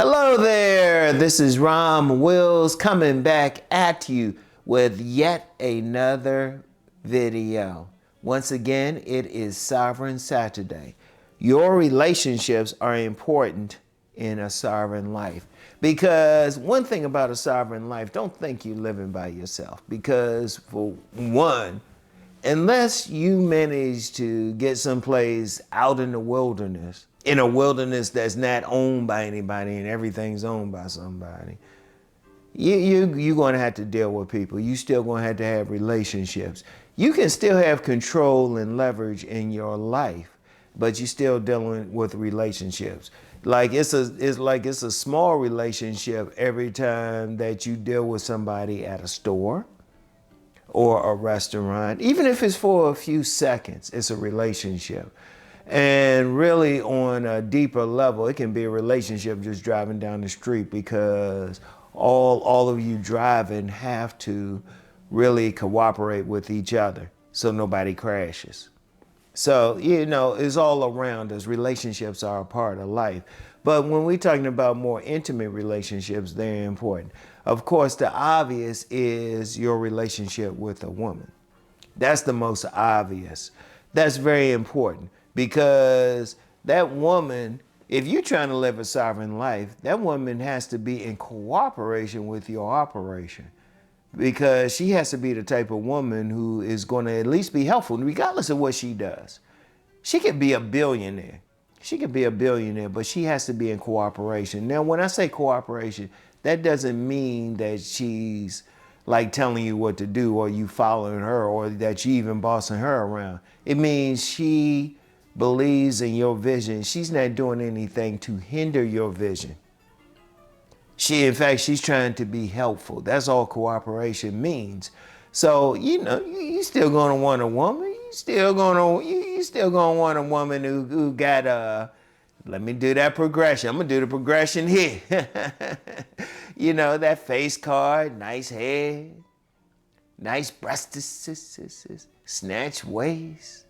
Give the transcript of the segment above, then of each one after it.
Hello there, this is RomWills coming back at you with yet another video. Once again, it is Sovereign Saturday. Your relationships are important in a sovereign life. Because one thing about a sovereign life, don't think you're living by yourself. Because for one, unless you manage to get someplace out in the wilderness, in a wilderness that's not owned by anybody and everything's owned by somebody, you're going to have to deal with people. You still going to have relationships. You can still have control and leverage in your life, but you're still dealing with relationships. Like it's a small relationship every time that you deal with somebody at a store or a restaurant. Even if it's for a few seconds, it's a relationship. And really on a deeper level, it can be a relationship just driving down the street, because all of you driving have to really cooperate with each other so nobody crashes. So, it's all around us. Relationships are a part of life. But when we're talking about more intimate relationships, they're important. Of course, the obvious is your relationship with a woman. That's the most obvious. That's very important, because that woman, if you're trying to live a sovereign life, that woman has to be in cooperation with your operation, because she has to be the type of woman who is going to at least be helpful, regardless of what she does. She could be a billionaire. She could be a billionaire, but she has to be in cooperation. Now, when I say cooperation, that doesn't mean that she's like telling you what to do, or you following her, or that you even bossing her around. It means she believes in your vision. She's not doing anything to hinder your vision. In fact, she's trying to be helpful. That's all cooperation means. So, you still gonna want a woman. You still gonna want a woman who got let me do that progression. I'm gonna do the progression here. That face card, nice head, nice breasts, snatch waist,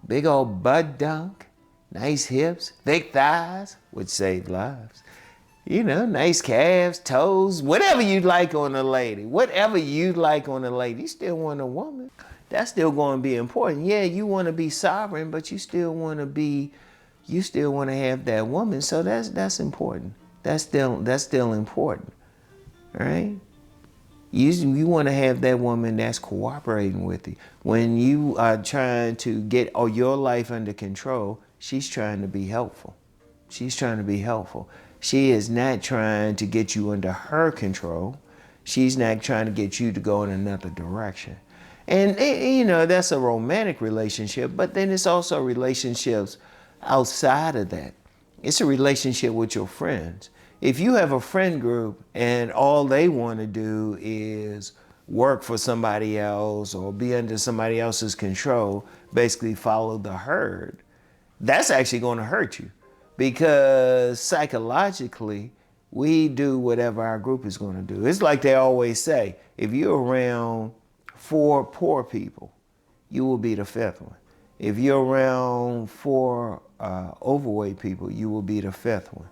big old butt dunk, nice hips, thick thighs, which save lives. Nice calves, toes, whatever you like on a lady. Whatever you like on a lady, you still want a woman. That's still going to be important. Yeah, you want to be sovereign, but you still want to have that woman. So that's important. That's still important. All right? You want to have that woman that's cooperating with you. When you are trying to get your life under control, she's trying to be helpful. She's trying to be helpful. She is not trying to get you under her control. She's not trying to get you to go in another direction. And, that's a romantic relationship, but then it's also relationships outside of that. It's a relationship with your friends. If you have a friend group and all they want to do is work for somebody else or be under somebody else's control, basically follow the herd, that's actually going to hurt you. Because psychologically, we do whatever our group is going to do. It's like they always say, if you're around 4 poor people, you will be the 5th one. If you're around 4 overweight people, you will be the 5th one.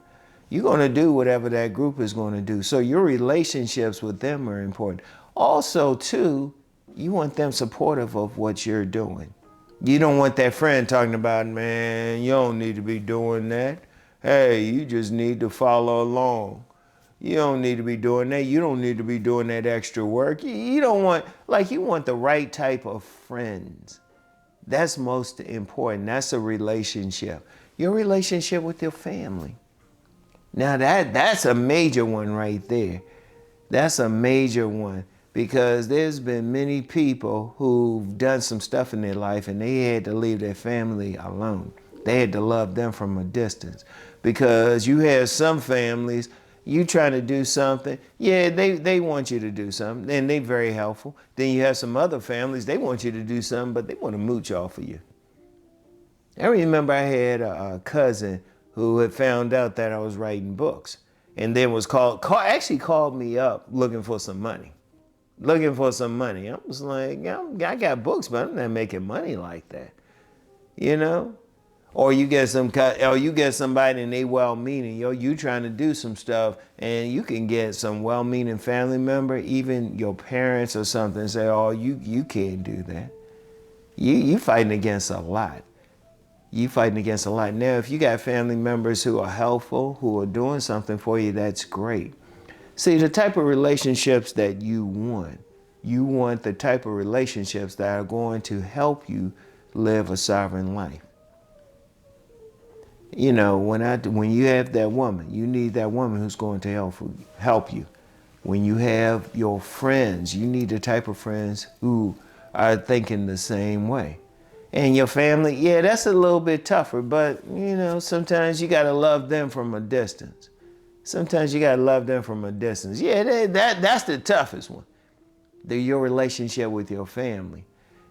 You're going to do whatever that group is going to do. So your relationships with them are important. Also, too, you want them supportive of what you're doing. You don't want that friend talking about, man, you don't need to be doing that. Hey, you just need to follow along. You don't need to be doing that. You don't need to be doing that extra work. You don't want, you want the right type of friends. That's most important. That's a relationship. Your relationship with your family. Now that's a major one right there. That's a major one. Because there's been many people who've done some stuff in their life and they had to leave their family alone. They had to love them from a distance. Because you have some families, you trying to do something, yeah, they want you to do something, and they're very helpful. Then you have some other families, they want you to do something, but they want to mooch off of you. I remember I had a cousin who had found out that I was writing books, and then actually called me up looking for some money. I was like, I got books, but I'm not making money like that. Or you get somebody and they well-meaning. You trying to do some stuff, and you can get some well-meaning family member, even your parents or something, say, "Oh, you can't do that." You fighting against a lot. You fighting against a lot. Now, if you got family members who are helpful, who are doing something for you, that's great. See, the type of relationships that you want the type of relationships that are going to help you live a sovereign life. When you have that woman, you need that woman who's going to help you. When you have your friends, you need the type of friends who are thinking the same way. And your family, yeah, that's a little bit tougher, but sometimes you gotta love them from a distance. Sometimes you gotta love them from a distance. Yeah, that's the toughest one. Your relationship with your family.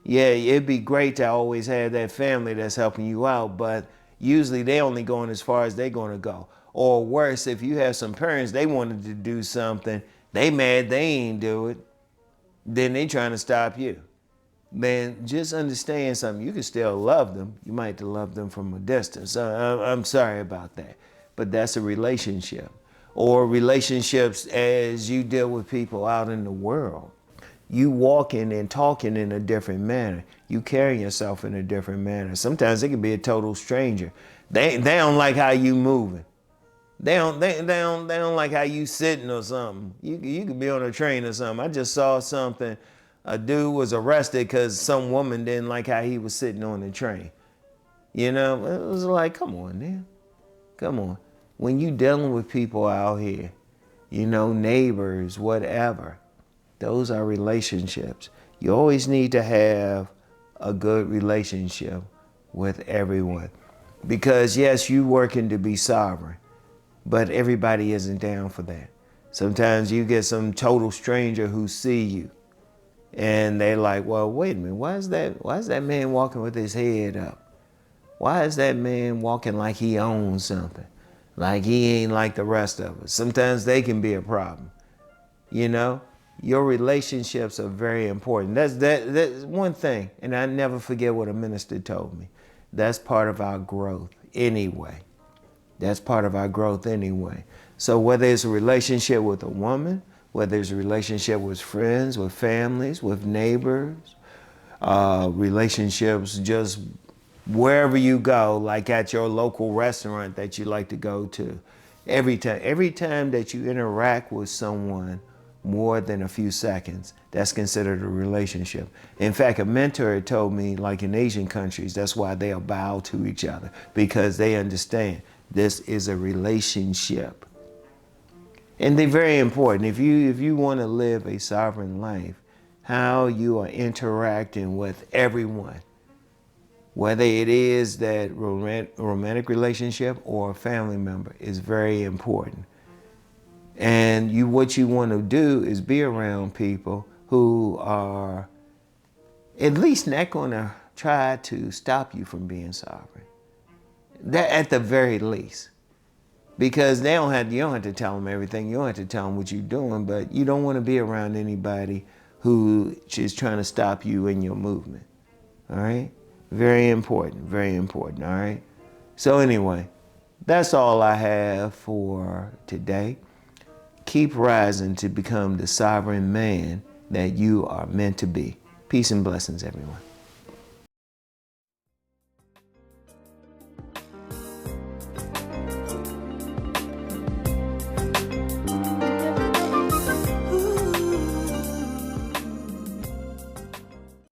Yeah, it'd be great to always have that family that's helping you out, but usually they only going as far as they're gonna go. Or worse, if you have some parents, they wanted to do something, they mad they ain't do it, then they trying to stop you. Man, just understand something. You can still love them. You might have to love them from a distance. I'm sorry about that. But that's a relationship. Or relationships as you deal with people out in the world. You walking and talking in a different manner. You carry yourself in a different manner. Sometimes it can be a total stranger. They don't like how you moving. They don't like how you sitting or something. You could be on a train or something. I just saw something. A dude was arrested because some woman didn't like how he was sitting on the train. It was like, come on, man. Come on. When you dealing with people out here, neighbors, whatever, those are relationships. You always need to have a good relationship with everyone. Because yes, you working to be sovereign, but everybody isn't down for that. Sometimes you get some total stranger who see you. And they're like, well, wait a minute, why is that man walking with his head up? Why is that man walking like he owns something? Like he ain't like the rest of us. Sometimes they can be a problem. Your relationships are very important. That's one thing, and I never forget what a minister told me. That's part of our growth anyway. That's part of our growth anyway. So whether it's a relationship with a woman, whether it's a relationship with friends, with families, with neighbors, relationships just wherever you go, like at your local restaurant that you like to go to. Every time that you interact with someone more than a few seconds, that's considered a relationship. In fact, a mentor had told me, like in Asian countries, that's why they'll bow to each other, because they understand this is a relationship. And they're very important. If you want to live a sovereign life, how you are interacting with everyone, whether it is that romantic relationship or a family member, is very important. And what you want to do is be around people who are at least not going to try to stop you from being sovereign. That at the very least. Because you don't have to tell them everything. You don't have to tell them what you're doing, but you don't want to be around anybody who is trying to stop you in your movement. All right? Very important, all right? So anyway, that's all I have for today. Keep rising to become the sovereign man that you are meant to be. Peace and blessings, everyone.